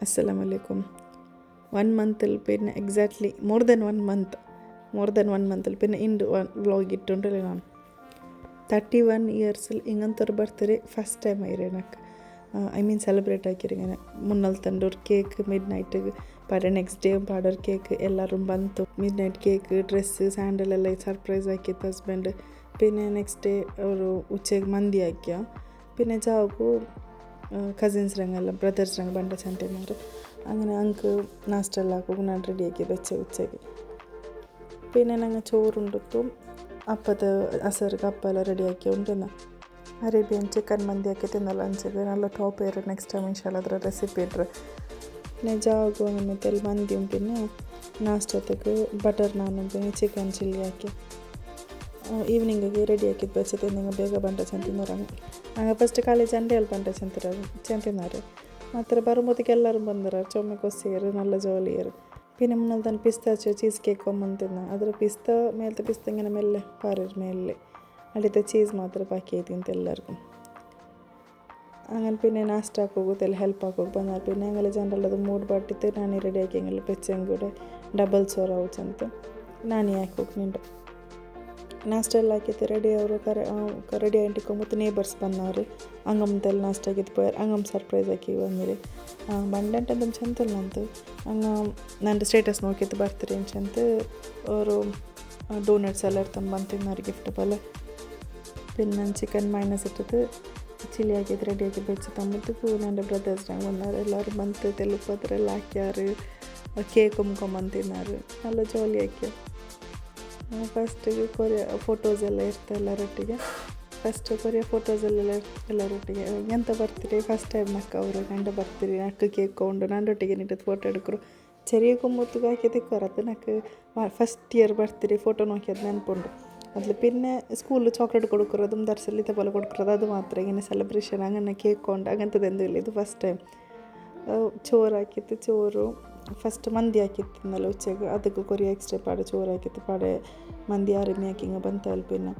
Assalamu alaikum. 1 month പിന്നെ exactly more than 1 month പിന്നെ ഇണ്ട് വ്ളോഗ് ഇട്ടുണ്ടല്ലോ ನಾನು 31 ഇയേഴ്സിൽ ഇങ്ങനത്തെ ഒരു ബർത്ത്ഡേ ഫസ്റ്റ് ടൈം ആയിരേ എനിക്ക് സെലിബ്രേറ്റ് ആക്കിയത് ഇങ്ങനെ മുന്നൽ ತಂದು ഒരു കേക്ക് മിഡ് നൈറ്റ് പാടെ നെക്സ്റ്റ് ഡേ പാടെ ഒരു കേക്ക് എല്ലാവരും ಬಂತು mid night cake dress sandal എല്ലാം സർപ്രൈസ് ആക്കിയത് ഹസ്ബൻഡ് പിന്നെ നെക്സ്റ്റ് ഡേ ഒരു ഉച്ചയ്ക്ക് മന്തി ആക്കിയ പിന്നെ ജാവുಕು കസിൻസ്ರಂಗೆಲ್ಲ ಬ್ರದರ್ಸ್ರಂಗೆ ಬಂಡ ಚಂತೆಮಾರು അങ്ങനെ ಅಂಕು ನಾಷ್ಟ ಎಲ್ಲ ಹಾಕಿ ನಾನು ರೆಡಿಯಾಗಿ ಉಚ್ಚಗೆ പിന്നെ ഞങ്ങൾ ചോറുണ്ടിട്ടു അപ്പത്തെ അസർക്ക് അപ്പം എല്ലാം റെഡിയാക്കി ഉണ്ടെന്ന അറേബ്യൻ ചിക്കൻ മന്തി ആക്കി തിന്നല്ല അഞ്ചക്ക് നല്ല ടോപ്പ് ഏറെ നെക്സ്റ്റ് ടൈം ഇൻഷാല്ല ಅದರ ರೆಸಿಪಿ ಇಟ್ಟರೆ പിന്നെ ജാഗോ ಮತ್ತೆ ಮಂದಿയും പിന്നെ ನಾಷ್ಟಕ್ಕೆ ಬಟರ್ ನಾನು പിന്നെ ಚಿಕನ್ ಚಿಲ್ಲಿ ಹಾಕಿ ಈವ್ನಿಂಗಿಗೆ ರೆಡಿ ಹಾಕಿದ್ದು ಬಚ್ಚ ತಿಂದಂಗೆ ಬೇಗ ಬಂಡ ಚಂತಿನೋರಂಗೆ ಹಂಗೆ ಫಸ್ಟ್ ಕಾಲೇಜ್ ಅಂಡೇಲಿ ಬಂಡ ಚಂತಿನಾರು ಮಾತ್ರ ಬರುമ്പോದಕ್ಕೆ ಎಲ್ಲರೂ ಬಂದರು ಚೊಮ್ಮೆ ಕೊಸ್ಸಿಯರು നല്ല ജോലിയರು പിന്നെ മുന്നൽ തന്നെ പിസ്താച്ചോ ചീസ് കേക്ക് കൊമ്പന്തിന്ന ಅದರ ಪಿಸ್ತಾ ಮೇಲ್ತೆ ಪಿಸ್ತಾ ഇങ്ങനെ മെല്ലെ പാറൊരു മേലെ അടിയത്തെ ചീസ് മാത്രം പാക്കി തിಂತ എല്ലാവർക്കും അങ്ങനെ പിന്നെ നാസ്റ്റ് ആക്കോകത്തെല്ലാം ಹೆಲ್ಪ್ ಆಕೋಗಿ ಬಂದಾರ പിന്നെ ഞങ്ങൾ ಜನರಲ್ಲದು ಮೂಡ್ ಬಟ್ಟಿತ್ತು ನಾನೇ ರೆಡಿ ಆಗಿ ಹಂಗೆಲ್ಲ ಬೆಚ್ಚಂಗೆ ಕೂಡ ಡಬಲ್ ಸೋರ್ ಅವಚಂತ ನಾನೇ ಹಾಕೋಗಿ ನಿಂಡು ನಾಷ್ಟ ಎಲ್ಲ ಹಾಕಿತ್ತು ರೆಡಿ ಅವರು ರೆಡಿ ಆಂಟಿಕೊಂಬತ್ತು ನೇಬರ್ಸ್ ಬಂದವರು ಅಂಗಮ್ಮತೆಲ್ಲ ನಾಷ್ಟ ಆಗಿದ್ದು ಪೋಯಾರ ಅಂಗಮ್ಮ ಸರ್ಪ್ರೈಸ್ ಹಾಕಿ ಬಂದಿರಿ ಬಂಡಂಟು ಅಂತ ಚಂತಲ್ಲ ಅಂತು ಹಂಗೆ ನಂದು ಸ್ಟೇಟಸ್ ನೋಕಿತ್ತು ಬರ್ತೀರಿ ಅಂಚಂತ ಅವರು ಡೋನಟ್ಸ್ ಎಲ್ಲ ಇರ್ತಂದು ಬಂತಿన్నారు ಗಿಫ್ಟ್ ಪಲ್ಲ പിന്നെ ನಾನು ಚಿಕನ್ ಮೈನಸ್ ಇಟ್ಟದು ಚಿಲ್ಲಿ ಹಾಕಿದ್ದು ರೆಡಿ ಆಗಿ ಬೆಚ್ಚಿ ತಂಬತ್ತು ನನ್ನ ಬ್ರದರ್ಸ್ನಾಗ ಬಂದಾರು ಎಲ್ಲರೂ ಬಂತು ತೆಲುಪದ್ರೆಲ್ಲ ಹಾಕ್ಯಾರು ಕೇಕ್ ಉಮ್ಕೊಂಬಂತಿన్నారు നല്ല ಜೋಲಿ ಹಾಕ್ಯಾರ ಫಸ್ಟಿಗೆ ಕೊರಿಯ ಫೋಟೋಸ್ ಎಲ್ಲ ಇರ್ತಾ ಎಲ್ಲರೊಟ್ಟಿಗೆ ಫಸ್ಟ್ ಕೊರಿಯ ಎಲ್ಲರೊಟ್ಟಿಗೆ ಎಂತ ಬರ್ತೀರಿ ಫಸ್ಟ್ ಟೈಮ್ ನಕ್ಕ ಅವರು ನಂಡು ಬರ್ತೀರಿ ನಕ್ಕ ಕೇಕ್ ಕೊಂಡು ನನ್ನೊಟ್ಟಿಗೆ ನಿಂತು ಫೋಟೋ എടുക്കರು ചെറിയ കുമ്പത്തുക ആക്കി തിക്കറത്ത് നക്ക് ഫസ്റ്റ് ഇയർ ബർത്ത്ഡേ ഫോട്ടോ നോക്കിയത് ನೆನ್ಪുണ്ട് അതിൽ പിന്നെ സ്കൂളിൽ ചോക്ലേറ്റ് കൊടുക്കുന്നതും ദർശനം ഇതേപോലെ കൊടുക്കുന്നത് അത് മാത്രമേ ഇങ്ങനെ സെലിബ്രേഷൻ അങ്ങനെ കേക്ക് കൊണ്ട് അങ്ങനത്തത് എന്തുമില്ല ഇത് ഫസ്റ്റ് ടൈം ചോറാക്കിയിട്ട് ചോറും ಫಸ್ಟ್ ಮಂದಿ ಹಾಕಿತ್ತಿನಲ್ಲ ಉಚ್ಚಗೆ ಅದಕ್ಕೆ ಕೊರಿಯ ಎಕ್ಸ್ಟ್ರಾ ಪಾಡೆ ಚೋರು ಹಾಕಿತ್ತು ಪಾಡೆ ಮಂದಿ ಆರಿಮಿ ಹಾಕಿ ಹಿಂಗೆ ಬಂತಲ್ಲ പിന്നെ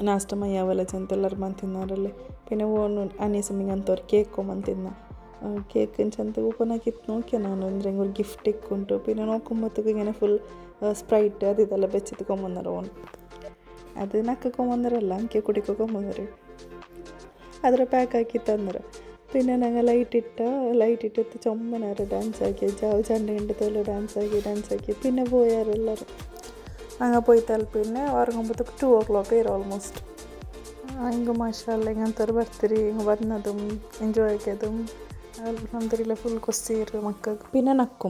ನಾಷ್ಟ ಮಯ್ಯಾವಲ್ಲ ಚಂತ ಎಲ್ಲರೂ ಬಂದು ತಿನ್ನೋರಲ್ಲಿ പിന്നെ ಓನು ಅನೀಸಮಿಗೆ ಅಂತವ್ರು ಕೇಕ್ ಕೊಂಬಂದು ತಿನ್ನ ಕೇಕಿನ ಚಂತ ಓಪನ್ ಹಾಕಿತ್ತು ನೋಕ್ಯ ನಾನು ಅಂದರೆ ಹೆಂಗೆ ಒಂದು ಗಿಫ್ಟ್ ಇಕ್ಕೊಂಡು പിന്നെ നോക്കുമ്പോഴത്തേക്ക് ഇങ്ങനെ ഫുൾ സ്പ്രൈറ്റ് അത് ഇതെല്ലാം വെച്ചിട്ട് കൊമ്പന്നറ ഓൺ അത് നക്ക കൊമ്പന്നറല്ല എനിക്ക് കുടിക്കുക കൊമ്പന്നറ് ಅದರ ಪ್ಯಾಕ್ ಹಾಕಿ ತಂದ್ರೆ പിന്നെ ഞങ്ങൾ ലൈറ്റ് ഇട്ടിട്ട് ചുമ്മനേരം ഡാൻസ് ആക്കി ജാവ് ചണ്ടയിട്ടത്തോളം ഡാൻസ് ആക്കി പിന്നെ പോയാരെല്ലാവരും അങ്ങനെ പോയിത്താൽ പിന്നെ ഉറങ്ങുമ്പോഴത്തേക്ക് 2 o'clock ആയിരുന്നു ഓൾമോസ്റ്റ് ಹಿಂಗೆ ಮಾಷಾಲ್ಲ ಹಿಂಗಂತ ಬರ್ತೀರಿ ಹಿಂಗೆ ಬಂದതും ಎಂಜಾಯ್ ಆಕ್ಯതും ಅಲ್ಹಮ್ದುಲಿಲ್ಲ ಫುಲ್ ಖುಷಿ ಇರು ಮಕ್ಕಳು പിന്നെ ನಕ್ಕು